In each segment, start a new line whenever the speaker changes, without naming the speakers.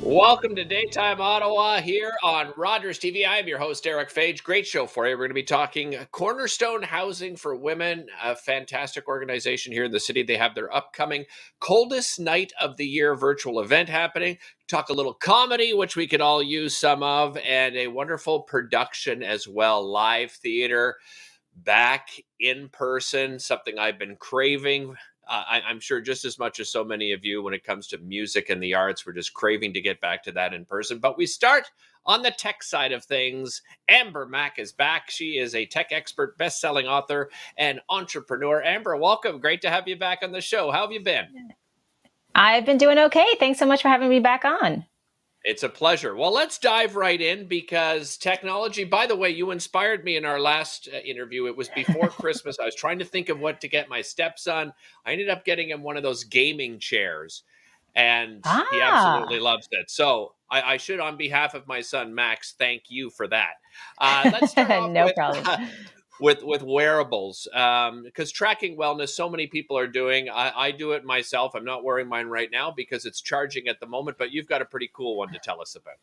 Welcome to Daytime Ottawa here on Rogers TV. I am your host, Eric Fage. Great show for you. We're going to be talking Cornerstone Housing for Women, a fantastic organization here in the city. They have their upcoming coldest night of the year virtual event happening. Talk a little comedy, which we could all use some of, and a wonderful production as well. Live theater back in person, something I've been craving. I'm sure just as much as so many of you when it comes to music and the arts, we're just craving to get back to that in person. But we start on the tech side of things. Amber Mack is back. She is a tech expert, best-selling author, and entrepreneur. Amber, welcome. Great to have you back on the show. How have you been?
I've been doing okay. Thanks so much for having me back on.
It's a pleasure. Well, let's dive right in because technology, by the way, you inspired me in our last interview. It was before Christmas. I was trying to think of what to get my stepson. I ended up getting him one of those gaming chairs, and he absolutely
Ah,
loves it. So I should, on behalf of my son, Max, thank you for that. Let's start off
no problem.
with wearables because tracking wellness so many people are doing. I do it myself. I'm not wearing mine right now because it's charging at the moment, but you've got a pretty cool one to tell us about.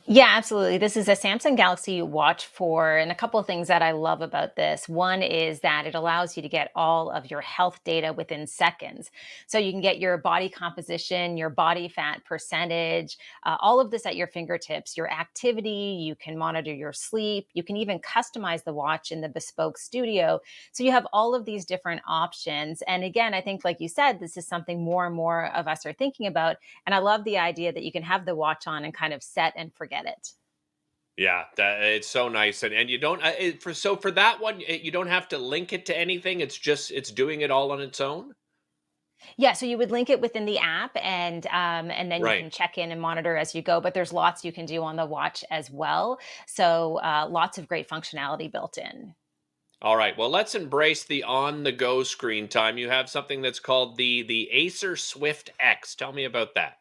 Yeah, absolutely. This is a Samsung Galaxy Watch 4, and a couple of things that I love about this. One is that it allows you to get all of your health data within seconds. So you can get your body composition, your body fat percentage, all of this at your fingertips, your activity. You can monitor your sleep. You can even customize the watch in the bespoke studio. So you have all of these different options. And again, I think, like you said, this is something more and more of us are thinking about. And I love the idea that you can have the watch on and kind of set and forget it.
Yeah, it's so nice, and you don't for that one you don't have to link it to anything. It's doing it all on its own.
Yeah, so you would link it within the app, and then you
Right.
can check in and monitor as you go. But there's lots you can do on the watch as well. So lots of great functionality built in.
All right. Well, let's embrace the on the go screen time. You have something that's called the Acer Swift X. Tell me about that.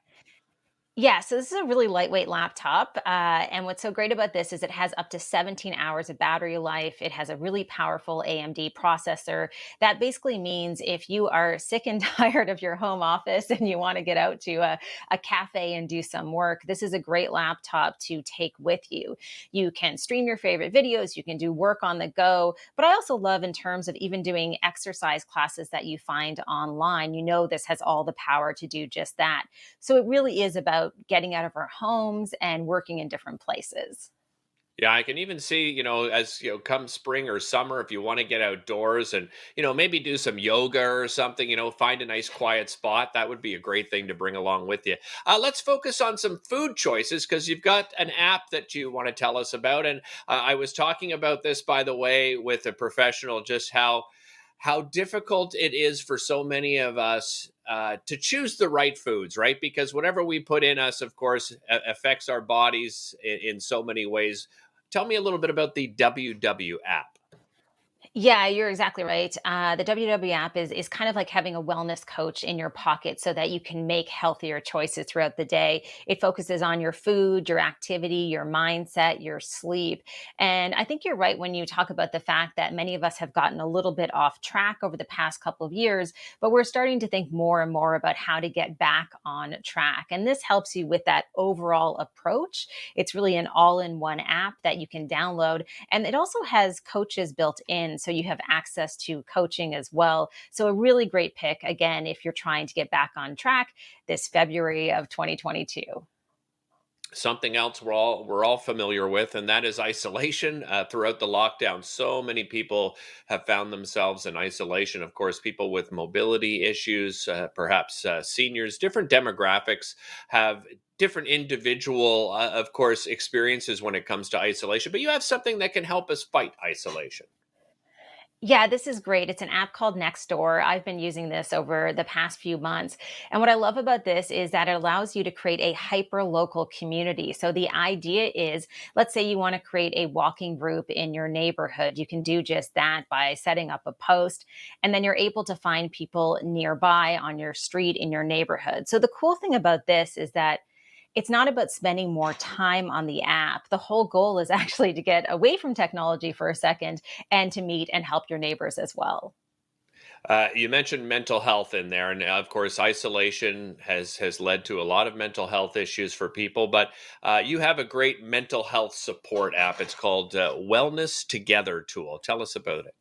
Yeah, so this is a really lightweight laptop. And what's so great about this is it has up to 17 hours of battery life. It has a really powerful AMD processor. That basically means if you are sick and tired of your home office and you want to get out to a cafe and do some work, this is a great laptop to take with you. You can stream your favorite videos, you can do work on the go. But I also love in terms of even doing exercise classes that you find online. You know, this has all the power to do just that. So it really is about getting out of our homes and working in different places.
Yeah, I can even see, as come spring or summer, if you want to get outdoors and, maybe do some yoga or something, find a nice quiet spot. That would be a great thing to bring along with you. Let's focus on some food choices because you've got an app that you want to tell us about. And I was talking about this, by the way, with a professional, just how difficult it is for so many of us to choose the right foods, right? Because whatever we put in us, of course, affects our bodies in so many ways. Tell me a little bit about the WW app.
Yeah, you're exactly right. The WW app is kind of like having a wellness coach in your pocket so that you can make healthier choices throughout the day. It focuses on your food, your activity, your mindset, your sleep. And I think you're right when you talk about the fact that many of us have gotten a little bit off track over the past couple of years, but we're starting to think more and more about how to get back on track. And this helps you with that overall approach. It's really an all in one app that you can download, and it also has coaches built in. So you have access to coaching as well. So a really great pick, again, if you're trying to get back on track this February of 2022.
Something else we're all familiar with, and that is isolation. Throughout the lockdown, so many people have found themselves in isolation. Of course, people with mobility issues, perhaps seniors, different demographics have different individual, of course, experiences when it comes to isolation. But you have something that can help us fight isolation.
Yeah, this is great. It's an app called Nextdoor. I've been using this over the past few months. And what I love about this is that it allows you to create a hyper local community. So the idea is, let's say you want to create a walking group in your neighborhood. You can do just that by setting up a post, and then you're able to find people nearby on your street in your neighborhood. So the cool thing about this is that it's not about spending more time on the app. The whole goal is actually to get away from technology for a second and to meet and help your neighbors as well.
You mentioned mental health in there, and of course, isolation has led to a lot of mental health issues for people. But you have a great mental health support app. It's called Wellness Together Tool. Tell us about it.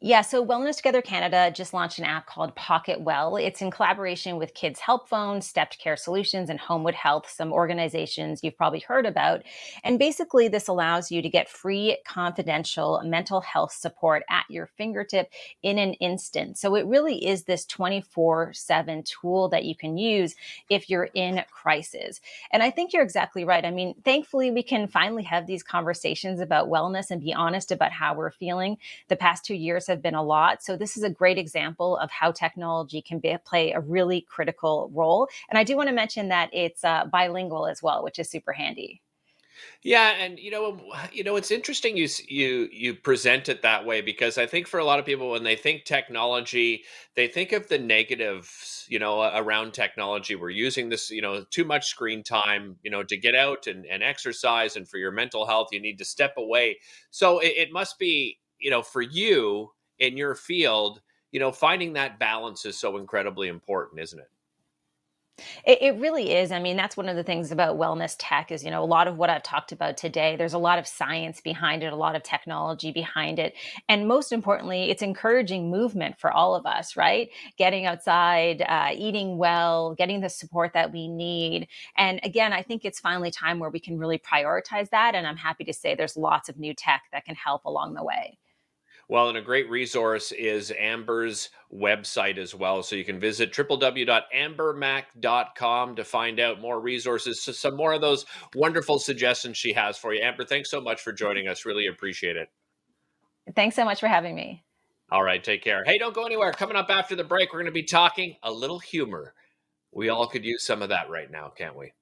Yeah, so Wellness Together Canada just launched an app called Pocket Well. It's in collaboration with Kids Help Phone, Stepped Care Solutions, and Homewood Health, some organizations you've probably heard about. And basically, this allows you to get free, confidential mental health support at your fingertip in an instant. So it really is this 24/7 tool that you can use if you're in crisis. And I think you're exactly right. I mean, thankfully, we can finally have these conversations about wellness and be honest about how we're feeling. The past 2 years have been a lot. So this is a great example of how technology can play a really critical role. And I do want to mention that it's bilingual as well, which is super handy.
Yeah, and it's interesting you present it that way because I think for a lot of people when they think technology, they think of the negatives, around technology. We're using this, too much screen time, to get out and exercise, and for your mental health, you need to step away. So it must be, for you in your field, finding that balance is so incredibly important, isn't it?
It really is. I mean, that's one of the things about wellness tech is, a lot of what I've talked about today, there's a lot of science behind it, a lot of technology behind it. And most importantly, it's encouraging movement for all of us, right? Getting outside, eating well, getting the support that we need. And again, I think it's finally time where we can really prioritize that. And I'm happy to say there's lots of new tech that can help along the way.
Well, and a great resource is Amber's website as well. So you can visit www.ambermac.com to find out more resources, so some more of those wonderful suggestions she has for you. Amber, thanks so much for joining us. Really appreciate it.
Thanks so much for having me.
All right, take care. Hey, don't go anywhere. Coming up after the break, we're going to be talking a little humor. We all could use some of that right now, can't we?